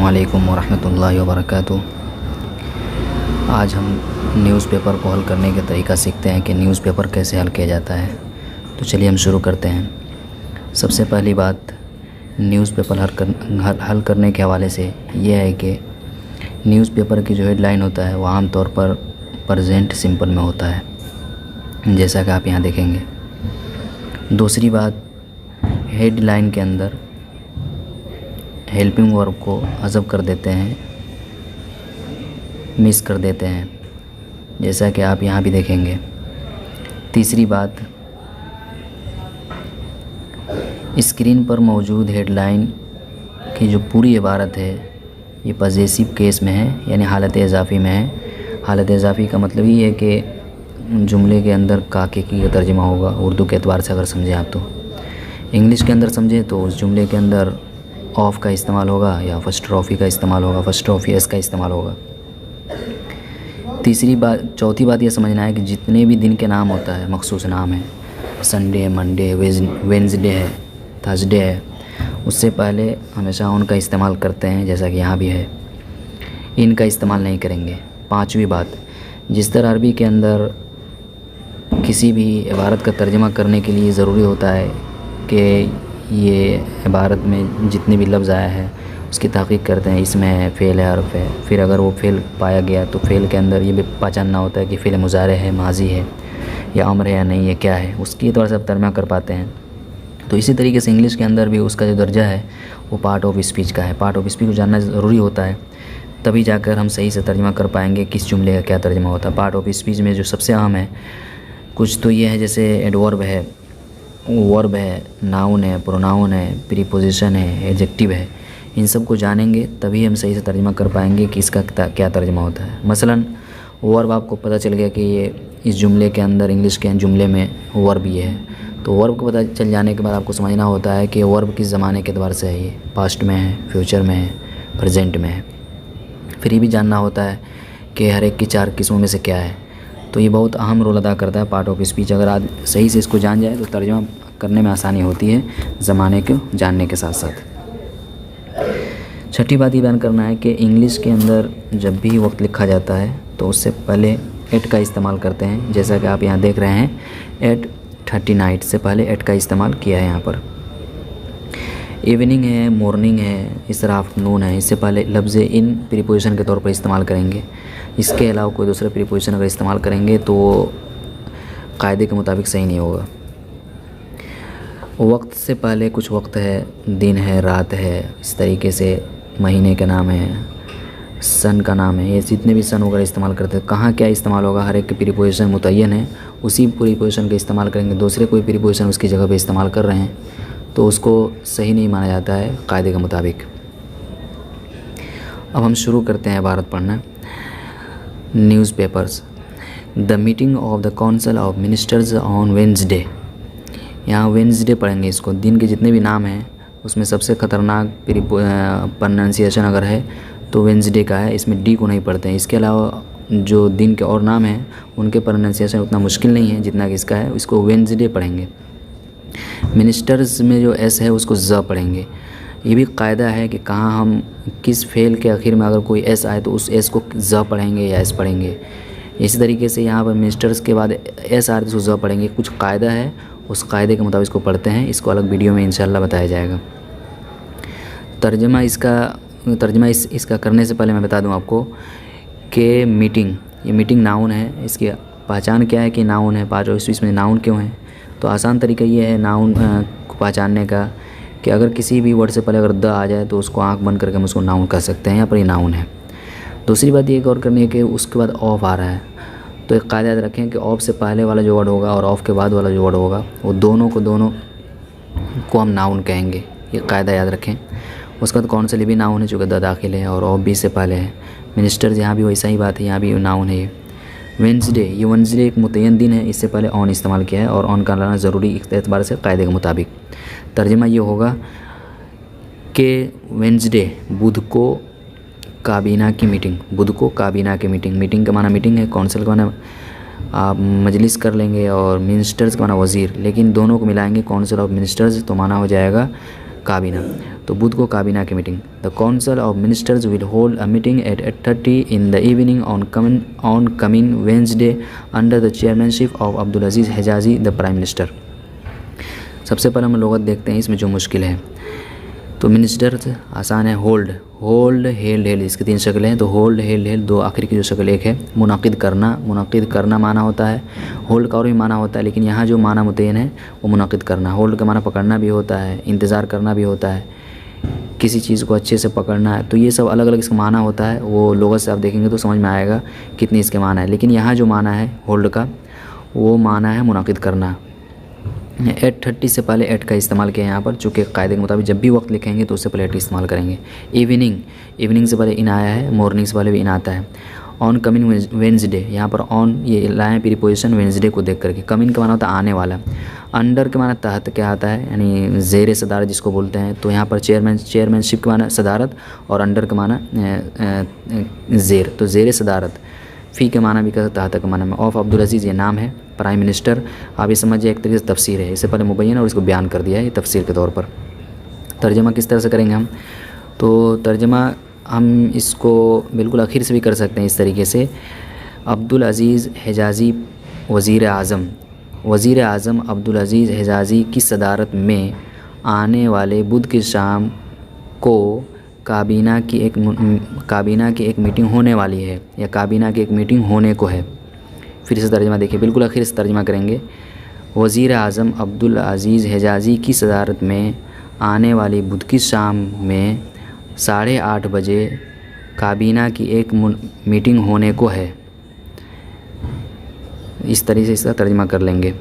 अस्सलामुअलैकुम वरहमतुल्लाहि वबरकातुहू। आज हम न्यूज़पेपर को हल करने का तरीका सीखते हैं कि न्यूज़पेपर कैसे हल किया जाता है। तो चलिए हम शुरू करते हैं। सबसे पहली बात न्यूज़पेपर हल करने के हवाले से यह है कि न्यूज़पेपर की जो हेडलाइन होता है वो आमतौर पर प्रेजेंट सिंपल में होता है, जैसा कि आप यहाँ देखेंगे। दूसरी बात, हेडलाइन के अंदर हेल्पिंग वर्ब को हज़फ कर देते हैं, मिस कर देते हैं, जैसा कि आप यहाँ भी देखेंगे। तीसरी बात, स्क्रीन पर मौजूद हेडलाइन की जो पूरी इबारत है ये पॉजेसिव केस में है, यानी हालत इज़ाफ़ी में है। हालत इज़ाफ़ी का मतलब ये है कि जुमले के अंदर काके की तर्जुमा होगा। उर्दू के एतबार से अगर समझें आप तो, इंग्लिश के अंदर समझें तो उस जुमले के अंदर ऑफ का इस्तेमाल होगा या फर्स्ट का इस्तेमाल होगा, फर्स्ट एस का इस्तेमाल होगा। चौथी बात यह समझना है कि जितने भी दिन के नाम होता है, मखसूस नाम है, संडे, मंडे, वेंसडे है, थर्सडे है, उससे पहले हमेशा उन का इस्तेमाल करते हैं, जैसा कि यहाँ भी है। इनका इस्तेमाल नहीं करेंगे। पांचवी बात, जिस तरह अरबी के अंदर किसी भी इबारत का तर्जुमा करने के लिए ज़रूरी होता है कि ये इबारत में जितने भी लफ्ज़ आया है उसकी तहक़ीक़ करते हैं, इसमें है, फ़ेल है, हर्फ़ है। फिर अगर वो फ़ेल पाया गया तो फ़ेल के अंदर ये भी पहचानना होता है कि फ़ेल मुज़ारे है, माजी है या अम्र है या नहीं है, क्या है, उसकी तौर से आप तर्जुमा कर पाते हैं। तो इसी तरीके से इंग्लिश के अंदर भी उसका जो दर्जा है वो पार्ट ऑफ स्पीच का है। पार्ट ऑफ स्पीच को जानना ज़रूरी होता है, तभी जाकर हम सही से तर्जुमा कर पाएंगे किस जुमले का क्या तर्जुमा होता है। पार्ट ऑफ स्पीच में जो सबसे अहम है कुछ तो ये है, जैसे एडवर्ब है, वर्ब है, नाउन है, प्रोनाउन है, प्रीपोजिशन है, एडजेक्टिव है। इन सब को जानेंगे तभी हम सही से तर्जुमा कर पाएंगे कि इसका क्या तर्जुमा होता है। मसलन वर्ब आपको पता चल गया कि ये इस जुमले के अंदर, इंग्लिश के जुमले में वर्ब ये है, तो वर्ब को पता चल जाने के बाद आपको समझना होता है कि वर्ब किस ज़माने के एतबार से है, ये पास्ट में है, फ्यूचर में है, प्रेजेंट में है। फिर ये भी जानना होता है कि हर एक की 4 किस्मों में से क्या है। तो ये बहुत अहम रोल अदा करता है पार्ट ऑफ स्पीच। अगर आप सही से इसको जान जाए तो तर्जुमा करने में आसानी होती है, ज़माने को जानने के साथ साथ। छठी बात ये बयान करना है कि इंग्लिश के अंदर जब भी वक्त लिखा जाता है तो उससे पहले एट का इस्तेमाल करते हैं, जैसा कि आप यहाँ देख रहे हैं। 8:30 से पहले एट का इस्तेमाल किया है यहाँ पर। इवनिंग है, मॉर्निंग है, इस तरह आफ्टरनून है, इससे पहले लफ्ज़ इन प्रीपोजिशन के तौर पर इस्तेमाल करेंगे। इसके अलावा कोई दूसरा प्रीपोजिशन अगर इस्तेमाल करेंगे तो कायदे के मुताबिक सही नहीं होगा। वक्त से पहले कुछ वक्त है, दिन है, रात है, इस तरीके से महीने का नाम है, सन का नाम है, ये जितने भी सन वगैरह इस्तेमाल करते हैं, कहाँ क्या इस्तेमाल होगा, हर एक की प्रीपोजिशन मुतय्यन है, उसी प्रीपोजिशन का इस्तेमाल करेंगे। दूसरे कोई प्रीपोजिशन उसकी जगह पे इस्तेमाल कर रहे हैं तो उसको सही नहीं माना जाता है कायदे के मुताबिक। अब हम शुरू करते हैं इबारत पढ़ना। Newspapers. The meeting of the council of ministers on Wednesday. यहाँ वेंसडे पढ़ेंगे इसको। दिन के जितने भी नाम हैं उसमें सबसे ख़तरनाक प्रोनाउंसिएशन अगर है तो वेंसडे का है, इसमें डी को नहीं पढ़ते हैं। इसके अलावा जो दिन के और नाम हैं उनके प्रोनाउंसिएशन उतना मुश्किल नहीं है जितना कि इसका है, इसको वेंसडे पढ़ेंगे। मिनिस्टर्स में जो एस है उसको ज़ पढ़ेंगे। ये भी कायदा है कि कहाँ हम किस फेल के आखिर में अगर कोई एस आए तो उस एस को ज़ पढ़ेंगे या एस पढ़ेंगे। इसी तरीके से यहाँ पर मिनिस्टर्स के बाद एस आए तो उसको ज़ पढ़ेंगे। कुछ कायदा है, उस कायदे के मुताबिक इसको पढ़ते हैं। इसको अलग वीडियो में इंशाल्लाह बताया जाएगा। तर्जुमा इसका करने से पहले मैं बता दूं आपको कि मीटिंग, ये मीटिंग नाउन है। इसकी पहचान क्या है कि नाउन है। पाँच और इसमें नाउन क्यों है, तो आसान तरीका ये है नाउन को पहचानने का कि अगर किसी भी वर्ड से पहले अगर द आ जाए तो उसको आँख बंद करके हम उसको नाउन कह सकते हैं, यहाँ पर ये नाउन है। दूसरी बात ये गौर करनी है कि उसके बाद ऑफ आ रहा है, तो एक कायदा याद रखें कि ऑफ से पहले वाला जो वर्ड होगा और ऑफ के बाद वाला जो वर्ड होगा वो दोनों को हम नाउन कहेंगे। ये कायदा याद रखें। उसके बाद काउंसिल भी नाउन है चूँकि द दाखिल है और ऑफ भी से पहले है। मिनिस्टर्स यहाँ भी वैसा ही बात है, यहाँ भी नाउन है। ये वेंसडे एक मुतय्यन दिन है, इससे पहले ऑन इस्तेमाल किया है और ऑन का लाना ज़रूरी इस एतबार से कायदे के मुताबिक। तर्जुमा ये होगा कि वेंसडे बुध को काबीना की मीटिंग, बुध को काबीना की मीटिंग। मीटिंग का माना मीटिंग है, काउंसिल का माना आप मजलिस कर लेंगे और मिनिस्टर्स का माना वज़ीर, लेकिन दोनों को मिलाएंगे काउंसिल ऑफ मिनिस्टर्स तो माना हो जाएगा काबीना, तो बुध को काबीना की meeting. The council of ministers will hold a meeting at 8:30 in the evening on coming Wednesday under the chairmanship of Abdul Aziz Hijazi the prime minister. सबसे पहले हम लोग देखते हैं इसमें जो मुश्किल है। तो मिनिस्टर्स आसान है, होल्ड होल्ड हेल्ड हेल्ड, इसकी 3 शक्लें हैं। तो होल्ड हेल्ड हेल्ड, 2 आखिरी की जो शक्ल एक है। मुनाकिद करना माना होता है, होल्ड का और भी माना होता है, लेकिन यहाँ जो माना मुतय्यन है वो मुनाकिद करना। होल्ड का माना पकड़ना भी होता है, इंतज़ार करना भी होता है, किसी चीज़ को अच्छे से पकड़ना है। तो ये सब अलग अलग इसका माना होता है। वो लोगत से आप देखेंगे तो समझ में आएगा कितनी इसके माना है। लेकिन यहाँ जो माना है होल्ड का, वो माना है मुनाकिद करना। 8:30 से पहले 8 का इस्तेमाल किया यहाँ पर, चूँकि कायदे के मुताबिक जब भी वक्त लिखेंगे तो उससे पहले 8 इस्तेमाल करेंगे। इवनिंग से पहले इन आया है, मॉर्निंग से पहले भी इन आता है। ऑन कमिंग वेंसडे, यहाँ पर ऑन ये लाए प्रीपोजिशन वेंसडे को देख करके। कमिंग का माना होता है आने वाला। अंडर के माना तहत क्या आता है, यानी ज़ेर सदारत जिसको बोलते हैं। तो यहाँ पर चेयरमैनशिप के माना सदारत और अंडर के माना ज़ेर, तो ज़ेर सदारत। फ़ी के माना भी तहत के माना में। ऑफ अब्दुल अजीज़ ये नाम है, प्राइम मिनिस्टर। आप ये समझिए एक तरीके से तफसीर है, इससे पहले मुबय्यन और इसको बयान कर दिया है ये तफसीर के तौर पर। तर्जमा किस तरह से करेंगे हम, तो तर्जमा हम इसको बिल्कुल आखिर से भी कर सकते हैं इस तरीके से। अब्दुल अजीज़ हिजाज़ी वज़ीर आज़म अब्दुल अजीज़ हिजाज़ी की सदारत में आने वाले बुध की शाम को काबीना की एक मीटिंग होने वाली है, या काबीना की एक मीटिंग होने को है। फिर से तर्जमा देखिए, बिल्कुल आखिर से तर्जमा करेंगे। वज़ीर आज़म अब्दुल अजीज़ हिजाज़ी की सदारत में आने वाली बुध की शाम में 8:30 बजे काबीना की एक मीटिंग होने को है। इस तरीके से इसका तर्जमा कर लेंगे।